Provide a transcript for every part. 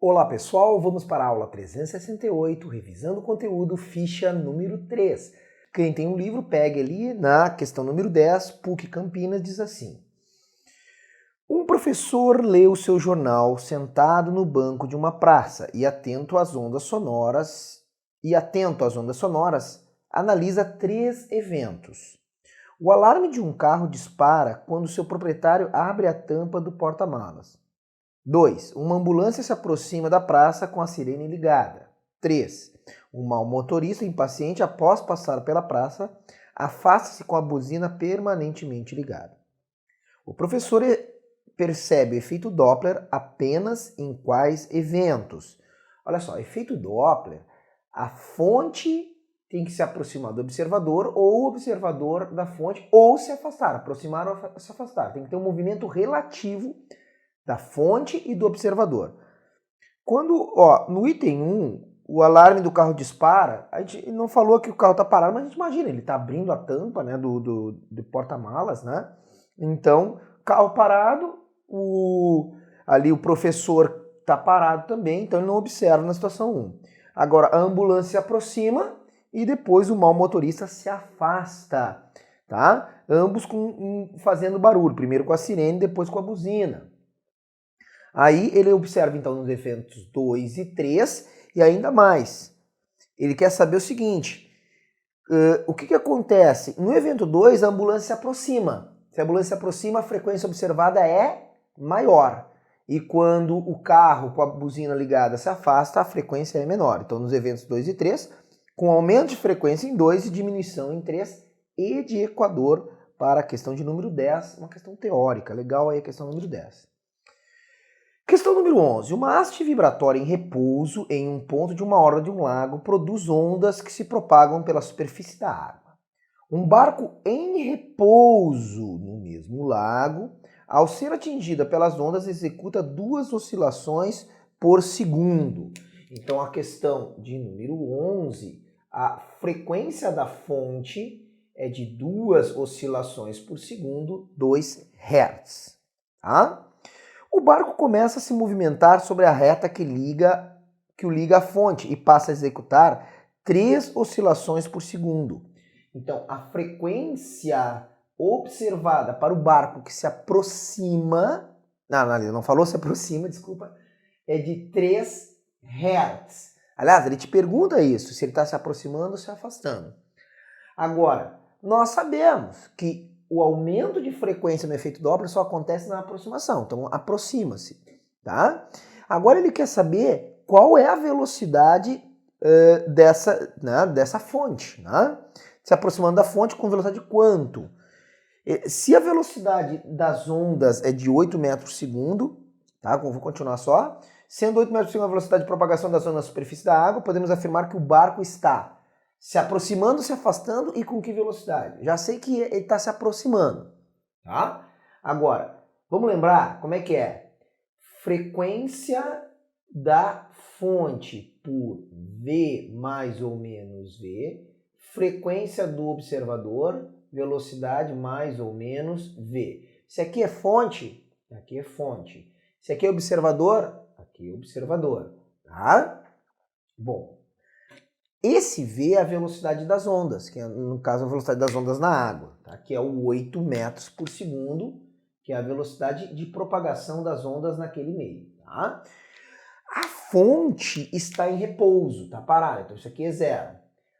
Olá pessoal, vamos para a aula 368, revisando o conteúdo, ficha número 3. Quem tem um livro, pegue ali na questão número 10, PUC Campinas, diz assim. Um professor lê o seu jornal sentado no banco de uma praça e atento às ondas sonoras, analisa 3 eventos. O alarme de um carro dispara quando seu proprietário abre a tampa do porta-malas. 2. Uma ambulância se aproxima da praça com a sirene ligada. 3. Um mau motorista impaciente, após passar pela praça, afasta-se com a buzina permanentemente ligada. O professor percebe o efeito Doppler apenas em quais eventos? Olha só, efeito Doppler, a fonte tem que se aproximar do observador ou o observador da fonte ou se afastar, aproximar ou se afastar. Tem que ter um movimento relativo da fonte e do observador. Quando, no item 1, o alarme do carro dispara, a gente não falou que o carro está parado, mas a gente imagina, ele está abrindo a tampa, né, do porta-malas, né? Então, carro parado, ali o professor está parado também, então ele não observa na situação 1. Agora, a ambulância se aproxima e depois o mau motorista se afasta, tá? Ambos fazendo barulho, primeiro com a sirene, depois com a buzina. Aí ele observa então nos eventos 2 e 3 e ainda mais. Ele quer saber o seguinte, o que acontece? No evento 2 a ambulância se aproxima. Se a ambulância se aproxima, a frequência observada é maior. E quando o carro com a buzina ligada se afasta, a frequência é menor. Então nos eventos 2 e 3, com aumento de frequência em 2 e diminuição em 3 e de equador para a questão de número 10, uma questão teórica. Legal aí a questão número 10. Questão número 11. Uma haste vibratória em repouso em um ponto de uma orla de um lago produz ondas que se propagam pela superfície da água. Um barco em repouso no mesmo lago, ao ser atingida pelas ondas, executa 2 oscilações por segundo. Então a questão de número 11, a frequência da fonte é de 2 oscilações por segundo, 2 Hz. Tá? O barco começa a se movimentar sobre a reta que o liga à fonte e passa a executar 3 oscilações por segundo. Então, a frequência observada para o barco que se aproxima, não falou se aproxima, desculpa, é de 3 Hz. Aliás, ele te pergunta isso, se ele está se aproximando ou se afastando. Agora, nós sabemos que o aumento de frequência no efeito Doppler só acontece na aproximação, então aproxima-se, tá? Agora ele quer saber qual é a velocidade dessa fonte, né? Se aproximando da fonte com velocidade de quanto? Se a velocidade das ondas é de 8 metros por segundo, tá? Vou continuar só. Sendo 8 metros por segundo a velocidade de propagação das ondas na superfície da água, podemos afirmar que o barco está se aproximando, se afastando e com que velocidade? Já sei que ele está se aproximando, tá? Agora, vamos lembrar como é que é? Frequência da fonte por V mais ou menos V, frequência do observador, velocidade mais ou menos V. Se aqui é fonte, aqui é fonte. Se aqui é observador, aqui é observador, tá? Bom. Esse V é a velocidade das ondas, que é, no caso, a velocidade das ondas na água, tá? Que é o 8 metros por segundo, que é a velocidade de propagação das ondas naquele meio. Tá? A fonte está em repouso, tá parada, então isso aqui é 0.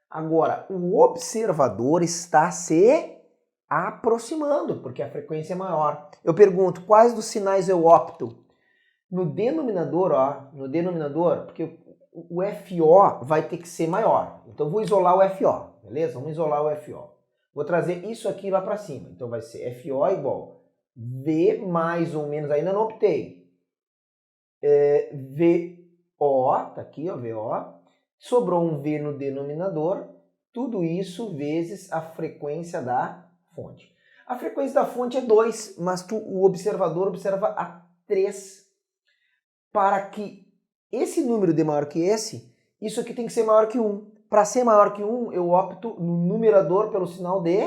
Agora, o observador está se aproximando, porque a frequência é maior. Eu pergunto, quais dos sinais eu opto? No denominador, porque o FO vai ter que ser maior. Então vou isolar o FO, beleza? Vamos isolar o FO. Vou trazer isso aqui lá para cima. Então vai ser FO igual V mais ou menos, ainda não optei. VO, tá aqui, ó, VO. Sobrou um V no denominador. Tudo isso vezes a frequência da fonte. A frequência da fonte é 2, mas o observador observa a 3. Para que esse número dê maior que esse, isso aqui tem que ser maior que 1. Para ser maior que 1, eu opto no numerador pelo sinal de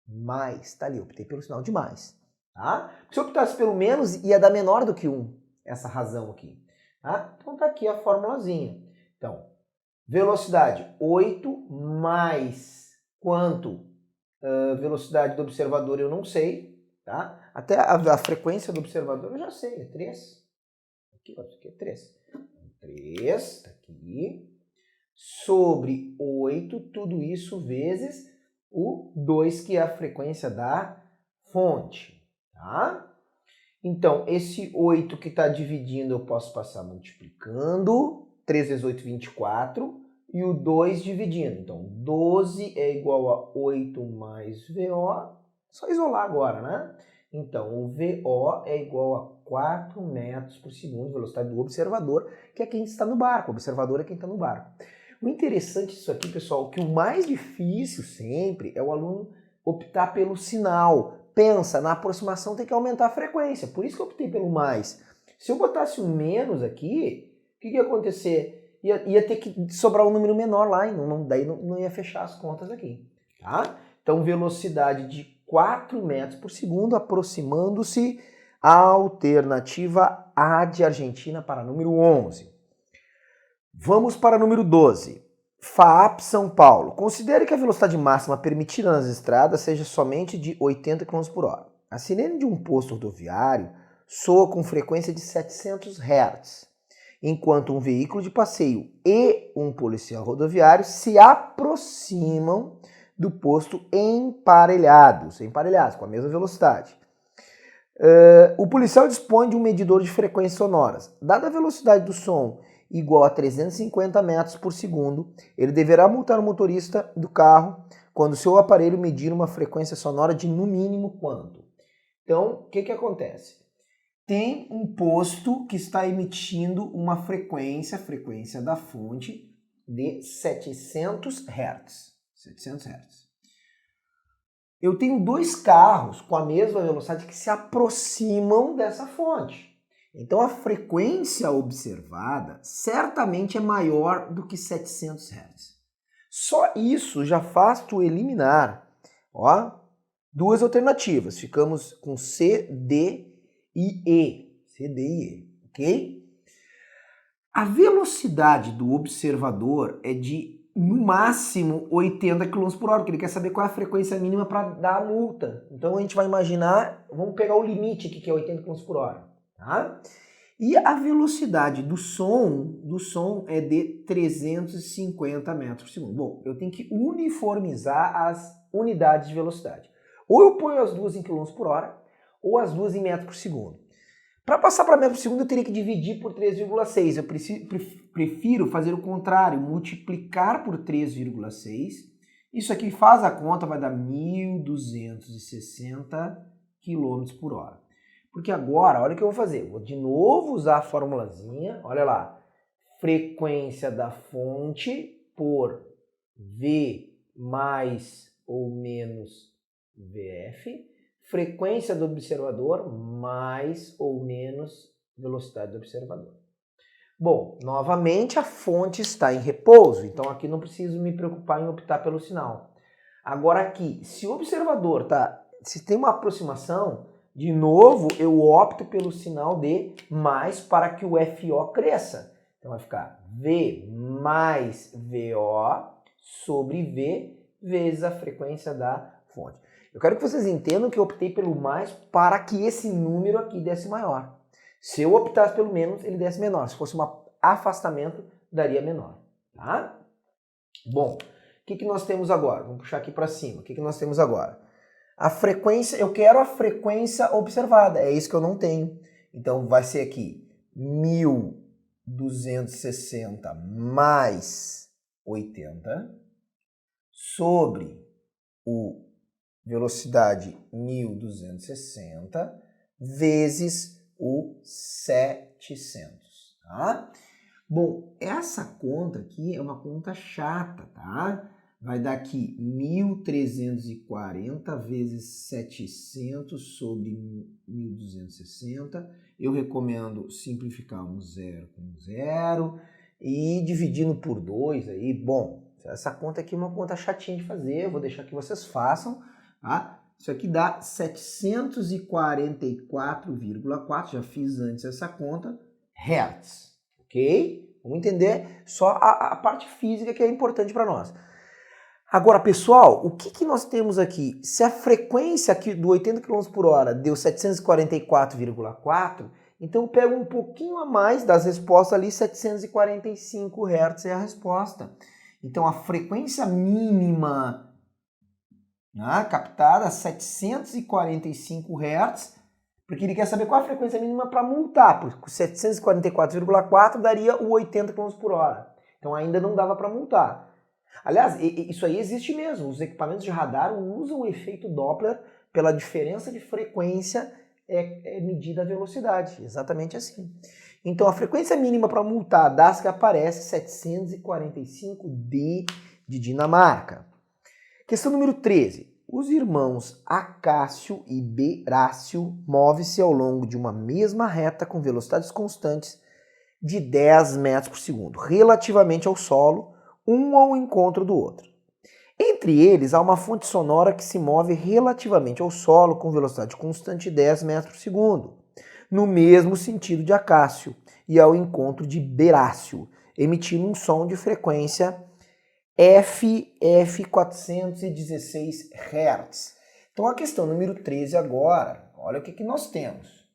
mais. Tá ali, eu optei pelo sinal de mais. Tá? Se eu optasse pelo menos, ia dar menor do que 1, essa razão aqui. Tá? Então tá aqui a formulazinha. Então, velocidade 8 mais quanto? Velocidade do observador eu não sei, tá? Até a frequência do observador eu já sei, é 3. Aqui, ó, isso aqui é 3. 3, tá aqui. Sobre 8, tudo isso vezes o 2, que é a frequência da fonte, tá? Então, esse 8 que está dividindo, eu posso passar multiplicando. 3 vezes 8, 24. E o 2 dividindo. Então, 12 é igual a 8 mais VO. Só isolar agora, né? Então, o VO é igual a 4 metros por segundo, velocidade do observador, que é quem está no barco. O observador é quem está no barco. O interessante disso aqui, pessoal, que o mais difícil sempre é o aluno optar pelo sinal. Pensa, na aproximação tem que aumentar a frequência, por isso que eu optei pelo mais. Se eu botasse um menos aqui, o que ia acontecer? Ia ter que sobrar um número menor lá, e daí não ia fechar as contas aqui. Tá? Então, velocidade de 4 metros por segundo, aproximando-se a alternativa A de Argentina para número 11. Vamos para número 12. FAAP São Paulo. Considere que a velocidade máxima permitida nas estradas seja somente de 80 km por hora. A sirene de um posto rodoviário soa com frequência de 700 Hz, enquanto um veículo de passeio e um policial rodoviário se aproximam do posto emparelhados, com a mesma velocidade. O policial dispõe de um medidor de frequências sonoras. Dada a velocidade do som igual a 350 metros por segundo, ele deverá multar o motorista do carro quando seu aparelho medir uma frequência sonora de no mínimo quanto? Então, o que acontece? Tem um posto que está emitindo uma frequência da fonte, de 700 Hz. 700 Hz. Eu tenho dois carros com a mesma velocidade que se aproximam dessa fonte. Então a frequência observada certamente é maior do que 700 Hz. Só isso já faz tu eliminar, ó, duas alternativas. Ficamos com C, D e E. C, D e E, ok? A velocidade do observador é de, no máximo, 80 km por hora, porque ele quer saber qual é a frequência mínima para dar a multa. Então a gente vai imaginar, vamos pegar o limite aqui, que é 80 km por hora. Tá? E a velocidade do som é de 350 metros por segundo. Bom, eu tenho que uniformizar as unidades de velocidade. Ou eu ponho as duas em km por hora, ou as duas em metros por segundo. Para passar para metro por segundo, eu teria que dividir por 3,6. Eu prefiro fazer o contrário, multiplicar por 3,6. Isso aqui faz a conta, vai dar 1.260 km por hora. Porque agora, olha o que eu vou fazer. Vou de novo usar a formulazinha. Olha lá. Frequência da fonte por V mais ou menos VF. Frequência do observador mais ou menos velocidade do observador. Bom, novamente a fonte está em repouso. Então aqui não preciso me preocupar em optar pelo sinal. Agora aqui, se o observador se tem uma aproximação, de novo, eu opto pelo sinal de mais para que o FO cresça. Então vai ficar V mais VO sobre V vezes a frequência da fonte. Eu quero que vocês entendam que eu optei pelo mais para que esse número aqui desse maior. Se eu optasse pelo menos, ele desse menor. Se fosse um afastamento, daria menor. Tá? Bom, o que nós temos agora? Vamos puxar aqui para cima. O que nós temos agora? A frequência, eu quero a frequência observada, é isso que eu não tenho. Então vai ser aqui 1.260 mais 80 sobre o velocidade 1.260 vezes o 700, tá? Bom, essa conta aqui é uma conta chata, tá? Vai dar aqui 1.340 vezes 700 sobre 1.260. Eu recomendo simplificar um zero com zero e dividindo por 2 aí. Bom, essa conta aqui é uma conta chatinha de fazer, eu vou deixar que vocês façam. Tá? Isso aqui dá 744,4, já fiz antes essa conta, Hertz. ok? Vamos entender só a parte física que é importante para nós. Agora, pessoal, o que nós temos aqui? Se a frequência aqui do 80 km por hora deu 744,4, então eu pego um pouquinho a mais das respostas ali, 745 Hz é a resposta. Então a frequência mínima captada, 745 Hz, porque ele quer saber qual a frequência mínima para multar, porque 744,4 daria o 80 km por hora. Então ainda não dava para multar. Aliás, isso aí existe mesmo. Os equipamentos de radar usam o efeito Doppler pela diferença de frequência medida a velocidade. Exatamente assim. Então a frequência mínima para multar das que aparece 745D de Dinamarca. Questão número 13. Os irmãos Acácio e Berácio movem-se ao longo de uma mesma reta com velocidades constantes de 10 metros por segundo, relativamente ao solo, um ao encontro do outro. Entre eles, há uma fonte sonora que se move relativamente ao solo com velocidade constante de 10 metros por segundo, no mesmo sentido de Acácio, e ao encontro de Berácio, emitindo um som de frequência F416 Hz. Então a questão número 13 agora, olha o que nós temos.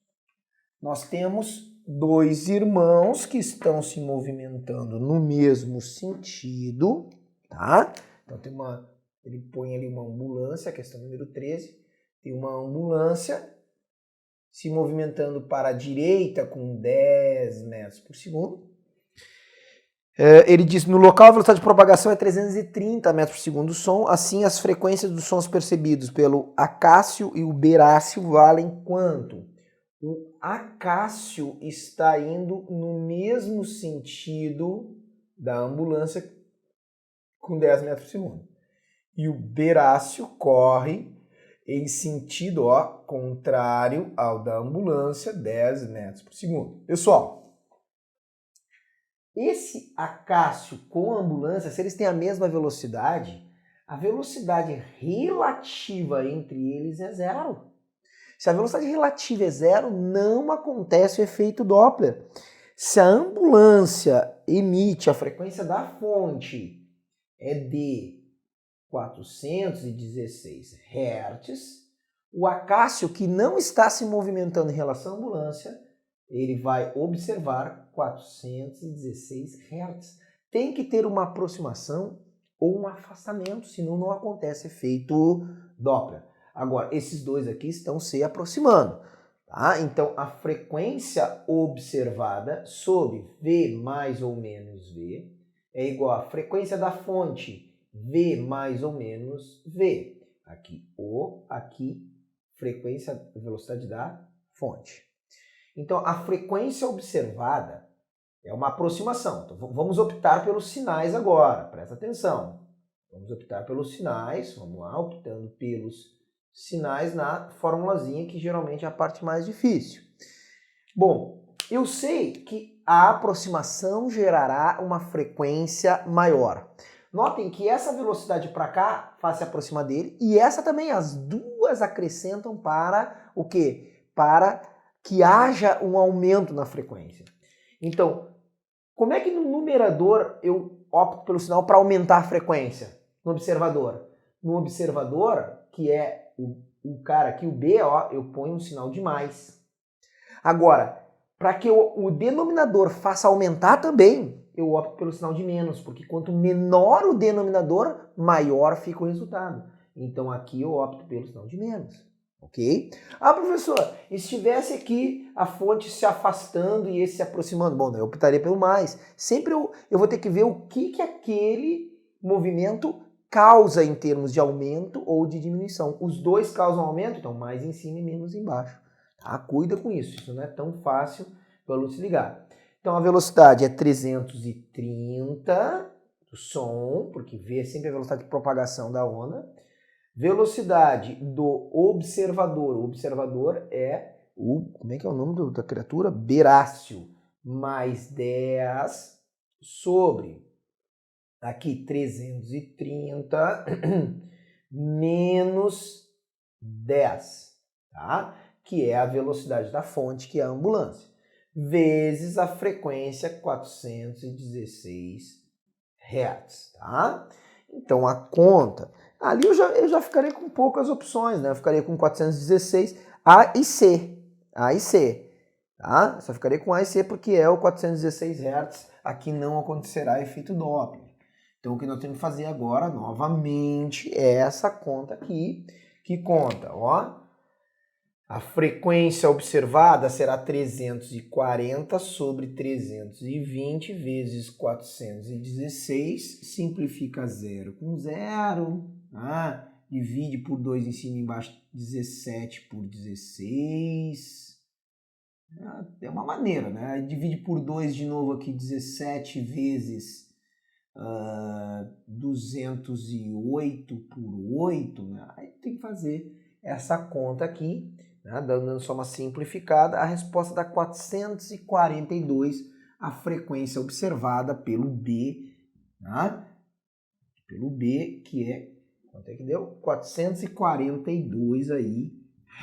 Nós temos dois irmãos que estão se movimentando no mesmo sentido, tá? Então ele põe ali uma ambulância, a questão número 13, tem uma ambulância se movimentando para a direita com 10 metros por segundo. Ele diz, no local a velocidade de propagação é 330 metros por segundo do som, assim as frequências dos sons percebidos pelo Acácio e o Berácio valem quanto? O Acácio está indo no mesmo sentido da ambulância com 10 metros por segundo. E o Berácio corre em sentido contrário ao da ambulância, 10 metros por segundo. Pessoal, esse Acácio com a ambulância, se eles têm a mesma velocidade, a velocidade relativa entre eles é zero. Se a velocidade relativa é zero, não acontece o efeito Doppler. Se a ambulância emite a frequência da fonte de 416 Hz, o Acácio, que não está se movimentando em relação à ambulância, ele vai observar 416 Hz. Tem que ter uma aproximação ou um afastamento, senão não acontece efeito Doppler. Agora, esses dois aqui estão se aproximando. Tá? Então, a frequência observada sobre V mais ou menos V é igual à frequência da fonte V mais ou menos V. Aqui O, aqui frequência, velocidade da fonte. Então, a frequência observada é uma aproximação. Então, vamos optar pelos sinais agora. Presta atenção. Vamos optar pelos sinais. Vamos lá, optando pelos sinais na formulazinha, que geralmente é a parte mais difícil. Bom, eu sei que a aproximação gerará uma frequência maior. Notem que essa velocidade para cá faz se aproximar dele e essa também, as duas acrescentam para o quê? Para que haja um aumento na frequência. Então, como é que no numerador eu opto pelo sinal para aumentar a frequência? No observador. No observador, que é o cara aqui, o B, eu ponho um sinal de mais. Agora, para que o denominador faça aumentar também, eu opto pelo sinal de menos, porque quanto menor o denominador, maior fica o resultado. Então aqui eu opto pelo sinal de menos, ok? Ah, professor, e se tivesse aqui a fonte se afastando e esse se aproximando? Bom, eu optaria pelo mais. Sempre eu vou ter que ver o que aquele movimento causa em termos de aumento ou de diminuição. Os dois causam aumento, então mais em cima e menos embaixo. Tá? Cuida com isso, isso não é tão fácil para o se ligar. Então a velocidade é 330 do som, porque V é sempre a velocidade de propagação da onda. Velocidade do observador. O observador é como é que é o nome da criatura? Berácio. Mais 10 sobre aqui 330 menos 10, tá? Que é a velocidade da fonte, que é a ambulância. vezes a frequência 416 Hz, tá? Então a conta, ali eu já ficaria com poucas opções, né? Eu ficaria com 416 A e C, tá? Só ficaria com A e C porque é o 416 Hz, aqui não acontecerá efeito Doppler. Então o que nós temos que fazer agora, novamente, é essa conta aqui, que conta, ó, a frequência observada será 340 sobre 320 vezes 416, simplifica 0 com 0, tá? Divide por 2 em cima e embaixo, 17 por 16. É uma maneira, né? Divide por 2 de novo aqui, 17 vezes 208 por 8, né? Aí tem que fazer essa conta aqui, né? Dando só uma simplificada, a resposta dá 442, a frequência observada pelo B, né? Pelo B, que é, quanto é que deu? 442 aí,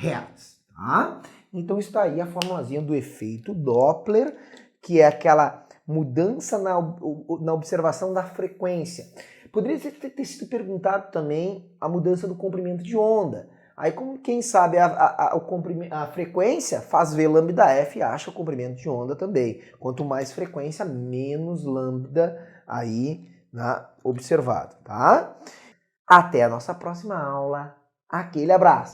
Hz, tá? Então está aí a formulazinha do efeito Doppler, que é aquela mudança na observação da frequência. Poderia ter sido perguntado também a mudança do comprimento de onda. Aí, como quem sabe a frequência, faz V lambda F e acha o comprimento de onda também. Quanto mais frequência, menos lambda aí observado, tá? Até a nossa próxima aula. Aquele abraço!